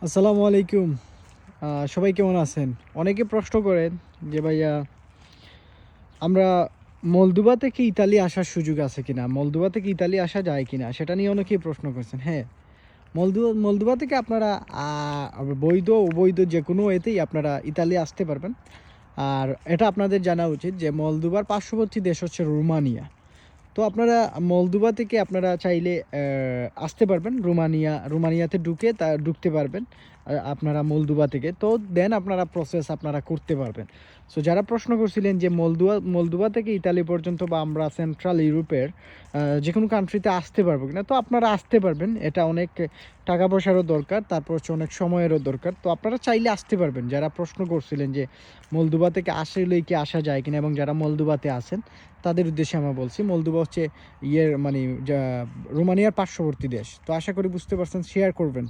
আসসালামু আলাইকুম। সবাই কেমন আছেন? অনেকে প্রশ্ন করেন যে ভাইয়া আমরা মলদোভা থেকে ইতালি আসার সুযোগ আছে কিনা? মলদোভা থেকে ইতালি আসা যায় কিনা? সেটা নিয়ে অনেকেই প্রশ্ন করছেন। হ্যাঁ, মলদোভা থেকে আপনারা বৈধ, অবৈধ যেকোনো এতেই আপনারা ইতালি আসতে পারবেন। আর এটা আপনাদের জানা উচিত যে মলদোভার পার্শ্ববর্তী দেশ হচ্ছে রোমানিয়া। তো আপনারা মলদোভা থেকে আপনারা চাইলে আসতে পারবেন রোমানিয়াতে ঢুকতে পারবেন আপনারা মলদোভা থেকে। তো দেন আপনারা প্রসেস আপনারা করতে পারবেন। সো যারা প্রশ্ন করছিলেন যে মলদোভা থেকে ইতালি পর্যন্ত বা আমরা সেন্ট্রাল ইউরোপের যেকোনো কান্ট্রিতে আসতে পারবো কিনা? তো আপনারা আসতে পারবেন। এটা অনেক টাকা পয়সারও দরকার, তারপর হচ্ছে অনেক সময়েরও দরকার। তো আপনারা চাইলে আসতে পারবেন। যারা প্রশ্ন করছিলেন যে মলদোভা থেকে আসলেই কি আসা যায় কিনা, এবং যারা মলদোভাতে আছেন তাদের উদ্দেশ্যে আমরা বলছি। মলদোভা হচ্ছে রোমানিয়ার পার্শ্ববর্তী দেশ। তো আশা করি বুঝতে পারছেন, শেয়ার করবেন।